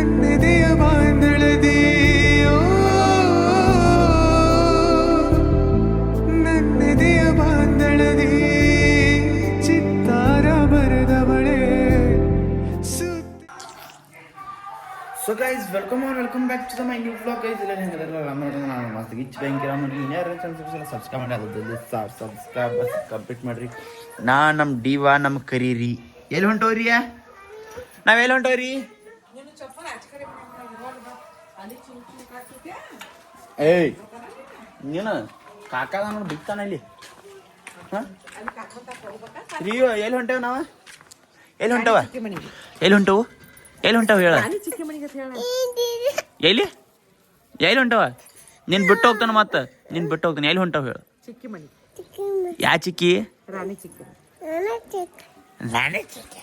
ನನ್ನೆದೆಯ ಬಾಂಧಳದಿ ನನ್ನೆದೆಯ ಬಾಂಧಳದಿ ಚಿತ್ತಾರ ಬರೆದವಳೆ. So guys welcome back to my new vlog guys. ಇಲ್ಲ ಹೆಂಗದಲ್ಲ ನಾನು ಮಸ್ತ್ ಗಿಚ್ ಬ್ಯಾಂಕ್ ಇನ್ಯಾರು ಸಬ್ಸ್ಕ್ರೈಬ್ ಮಾಡಿ ಅದು ಸಬ್ಸ್ಕ್ರೈಬ್ ಕಂಪ್ಲೀಟ್ ಮಾಡಿರಿ. ನಮ್ಮ ಡಿವಾ ನಮ್ಮ ಕರೀರಿ. ಎಲ್ಲಿ ಹೊಂಟವ್ರಿ? ನಾವೆಲ್ಲಿ ಹೊಂಟವ್ರಿ? ಏಯ್ ನೀನು ಕಾಕ ನಾನು ಬಿಡ್ತಾನ ಇಲ್ಲಿ. ಹಾಂ ರೀಯೋ ಎಲ್ಲಿ ಹೊಂಟೇವ ನಾವು? ಎಲ್ಲಿ ಹೊಂಟವ? ಎಲ್ಲಿ ಹೊಂಟವ ಹೇಳ. ಎಲ್ಲಿ ಹೊಂಟವ? ನೀನ್ ಬಿಟ್ಟು ಹೋಗ್ತಾನ ಮತ್ತೆ ನೀನ್ ಬಿಟ್ಟು ಹೋಗ್ತಾನೆ. ಎಲ್ಲಿ ಹೊಂಟವ ಹೇಳು. ಯಾ ಚಿಕ್ಕಿ? ರಾಣಿ ಚಿಕ್ಕಿ.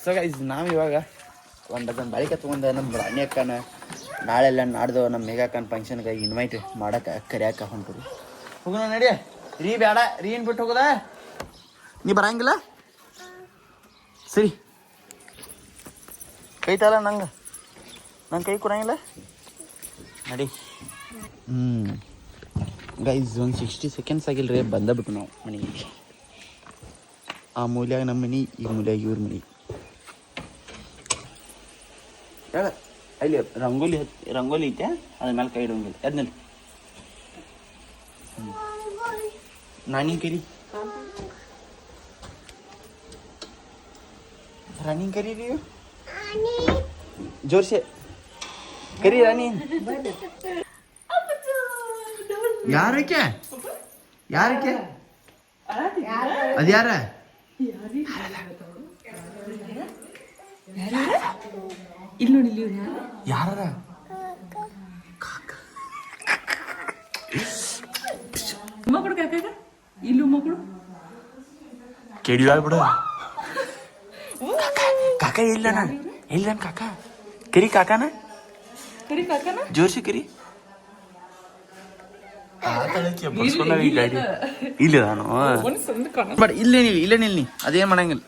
ಸೊ ಗೈಸ್ ನಾವು ಇವಾಗ ಒಂದು ಬಾಳಿಕೆ ತೊಗೊಂಡು ನಮ್ಮ ರಾಣಿ ಅಕ್ಕನ ನಾಳೆಲ್ಲ ನಾಡ್ದು ನಮ್ಮ ಮೇಘಕ್ಕನ ಫಂಕ್ಷನ್ಗೆ ಇನ್ವೈಟ್ ಮಾಡಕ್ಕೆ ಕರಿಯಾಕ ಹೊಂಟರು. ಹೋಗೋಣ ನಡಿ. ರೀ ಬೇಡ, ರೀ ಏನು ಬಿಟ್ಟು ಹೋಗೋದ? ನೀ ಬರಂಗಿಲ್ಲ? ಸರಿ ಕೈ ತಲ್ಲ ನಂಗೆ ಕೈ ಕೊಡಂಗಿಲ್ಲ ನಡಿ. ಗೈಸ್ ಒಂದು 60 ಸೆಕೆಂಡ್ಸ್ ಆಗಿಲ್ಲ ರೀ ಬಂದಬಿಟ್ಟು ನಾವು ಮನೆಗೆ. ಆ ಮೂಲ್ಯಾಗ ನಮ್ಮ ಮನೆ, ಈ ಮೂಲ್ಯಾಗ ಇವ್ರ ಮನೆ. ಹೇಳ ಅಲ್ಲಿ ರಂಗೋಲಿ ಐತೆ, ಅದ್ರ ಮೇಲೆ ಕೈ ಇಡೋಂಗಿಲ್ಲ. ಅದ್ನಲ್ಲಿ ನಾನಿ ಕರಿ, ರಾಣಿ ಕರೀರಿ, ಜೋರ್ಸೆ ಕರಿ ರಾಣಿ. ಯಾರಕ್ಕೆ ಅದು ಯಾರ? ಯಾರ? ಕೆಡಿಯಾಳ ಬಿಡು. ಕಾಕ ಇಲ್ಲ ನಾನು ಕಾಕ ಕರಿ ಕಾಕನ ಜೋರ್ಸಿ ಕರಿ. ಇಲ್ಲ ನಾನು ಬಟ್ ಇಲ್ಲೇ ನಿಲ್ನಿ ಅದೇನ್ ಮಾಡಂಗಿಲ್ಲ.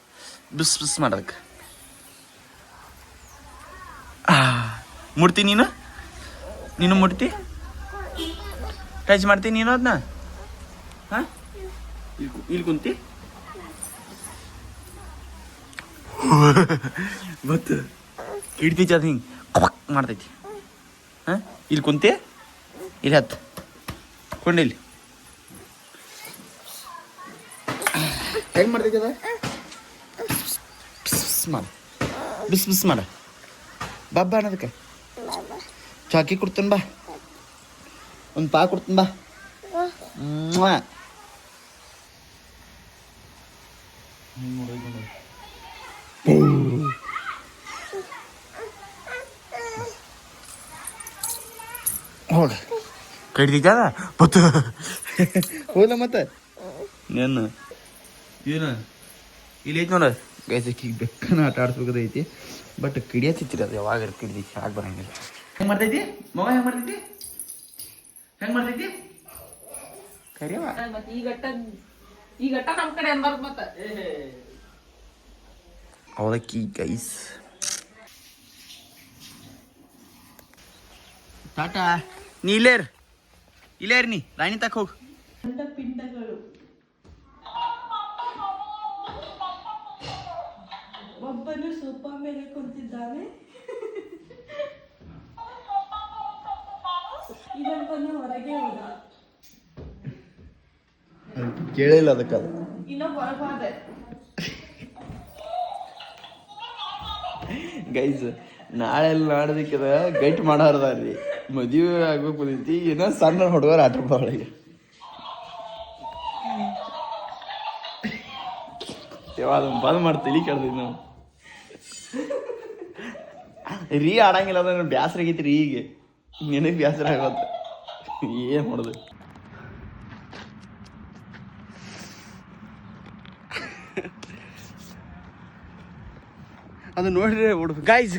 ಬಿಸ್ ಮಾಡಕ್ ಮುಡ್ತಿ ನೀನು ಮುಡ್ತಿ ಟಚ್ ಮಾಡ್ತೀನಿ ನೀನು ಅದನ್ನ. ಹಾ ಇಲ್ಲಿ ಕುಂತಿ ಗೊತ್ತು ಹಿಡ್ತೈತಿ ಅದು ಹಿಂಗೆ ಕಪಕ್ ಮಾಡ್ತೈತಿ. ಹಾಂ ಇಲ್ಲಿ ಕುಂತಿ ಇಲ್ಲಿ ಹತ್ತು ಕೊಂಡಿಲ್ಲಿ ಹೆಂಗೆ ಮಾಡ್ತೈತಿ ಅದ? ಬಿಸ್ ಮಾಡ ಬಾಬಾ ಅನ್ನೋದಕ್ಕೆ ಚಾಕಿ ಕೊಡ್ತೀನಿ ಬಾ, ಒಂದು ಪಾ ಕೊಡ್ತೀನಿ ಬಾ. ಹೋಗ ಕಡಿದ ಬತ್ತು ಹೋದ ಮತ್ತೆ ಏನು ಇಲ್ಲಿ ಐತಿ ನೋಡ ಗೈಸಕ್ಕಿ ಬೆಕ್ಕನ ಆಟ ಆಡ್ಸ್ಬೇಕದೈತಿ. ಬಟ್ ಕಿಡಿಯತ್ತಿತ್ತೀರಿ ಅದು ಯಾವಾಗ ಕಿಡಿದೈತಿ ಆಗ ಬರಂಗಿಲ್ಲ. ಹೆಂಗೆ ಮಾಡ್ತೈತಿ ಮಗ? ಹೆಂಗೆ ಮಾಡ್ತೈತಿ ಕರಿಯವ ಅವಲಕ್ಕಿ ಗೈಸ್. ಟಾಟಾ ನೀ ಇಲ್ಲೇರ್ ನೀ ರಾಣಿ ತಕ್ಕ ಹೋಗು. ಪಿಂಡಗಳು ಒಬ್ಬನು ಸೋಫಾ ಮೇಲೆ ಕುಂತಿದ್ದಾನೆ, ಇನ್ನೊಬ್ಬನು ಹೊರಗೆ ಹೋದ. ಕೇಳಿಲ್ಲ ಅದಕ್ಕೆ ಇನ್ನೊಬ್ಬ ಹೊರಗೆ ಗೈಸ್. ನಾಳೆಲ್ಲ ನಾಡೋದಕ್ಕಿದ ಗೈಟ್ ಮಾಡಾರ್ದಾರ್ರಿ, ಮದುವೆ ಆಗ್ಬೇಕು ಬಂದೈತಿ. ಏನೋ ಸಣ್ಣ ಹುಡುಗರು ಆಟ ಒಳಗೆ ಅದನ್ನ ಬಂದ್ ಮಾಡ್ತೀವಿ ಕೇಳ್ತೀವಿ ನಾವು. ರೀ ಆಡಂಗಿಲ್ಲ ಅಂದ್ರೆ ಬ್ಯಾಸರ ಆಗೈತಿ ರೀ. ಈಗ ನಿನಗೆ ಬ್ಯಾಸರ ಆಗತ್ತ ಏನ್ ಮಾಡೋದು? ಅದು ನೋಡ್ರಿ ಹುಡುಗ ಗಾಯ್ಸ್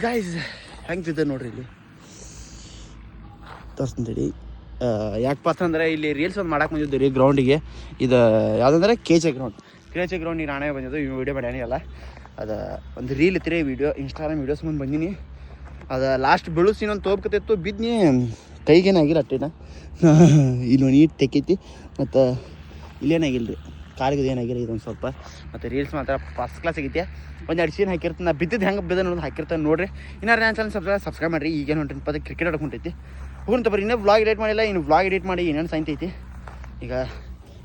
ಹೆಂಗ್ತಿದ್ದೆ ನೋಡ್ರಿ. ಇಲ್ಲಿ ತೋರಿಸ್ತೀನಿ ಯಾಕಪ್ಪ ಅಂತಂದ್ರೆ ಇಲ್ಲಿ ರೀಲ್ಸ್ ಒಂದು ಮಾಡಕ್ಕೆ ಬಂದಿದ್ದು ರೀ ಗ್ರೌಂಡಿಗೆ. ಇದು ಯಾವುದಂದ್ರೆ KJ ಗ್ರೌಂಡ್ ನೀನು ನಾನೇ ಬಂದಿದ್ದು. ಈ ವಿಡಿಯೋ ಮಾಡ್ಯಾನಿ ಅಲ್ಲ, ಅದು ಒಂದು ರೀಲ್ ಇತ್ತು ರೀ ವಿಡಿಯೋ, ಇನ್ಸ್ಟಾಗ್ರಾಮ್ ವೀಡಿಯೋಸ್ ಮುಂದೆ ಬಂದೀನಿ. ಅದು ಲಾಸ್ಟ್ ಬೀಳು ಸೀನೊಂದು ತೋಬ್ಕತ್ತಿತ್ತು ಬಿದ್ನಿ ಕೈಗೇನಾಗಿಲ್ಲ ಅಟ್ಟೇನ ಇಲ್ಲಿ ನೀಟ್ ತೆಕ್ಕೈತಿ ಮತ್ತು ಇಲ್ಲೇನಾಗಿಲ್ಲ ರೀ ಕಾಲಿಗೆ ಏನಾಗಿಲ್ಲ ಇದೊಂದು ಸ್ವಲ್ಪ ಮತ್ತು ರೀಲ್ಸ್ ಮಾತ್ರ ಫಸ್ಟ್ ಕ್ಲಾಸ್ ಆಗೈತಿ ಒಂದು 2 ಸೀನ್ ಹಾಕಿರ್ತೀನಿ ನಾ ಬಿದ್ದಿದ್ದು ಹೆಂಗೆ ಬಿದ್ದ ಅನ್ನೋದು ಹಾಕಿರ್ತಾನೆ ನೋಡಿರಿ ಇನ್ನಾರು ನನ್ನ ಚಾನಲ್ ಸಬ್ಸ್ಕ್ರೈಬ್ ಮಾಡಿರಿ ಈಗೇನು ಹೊಂಟೈತಿ ಪದ ಕ್ರಿಕೆಟ್ ಆಡಕ್ಕೆ ಹೊಂಟೈತಿ ಹೋಗೋಣ ಬರೀ ಇನ್ನೂ ವ್ಲಾಗ್ ಎಡಿಟ್ ಮಾಡಿಲ್ಲ ಇನ್ನು ವ್ಲಾಗ್ ಎಡಿಟ್ ಮಾಡಿ ಏನೇನು ಸಾಯ್ತೈತಿ ಈಗ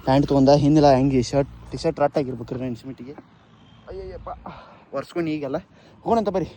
ಪ್ಯಾಂಟ್ ತೊಗೊಂಡ ಹಿಂದಿಲ್ಲ ಹೆಂಗೆ ಟಿ ಶರ್ಟ್ ರಟ್ ಆಗಿರ್ಬೇಕು ರೀ ಇನ್ಸ್ಮಿಟಿಗೆ ಅಯ್ಯಯ್ಯಪ್ಪ ಒರ್ಸ್ಕೊಂಡು ಈಗೆಲ್ಲ ಹೋಗೋಣಂತ ಬರ್ರಿ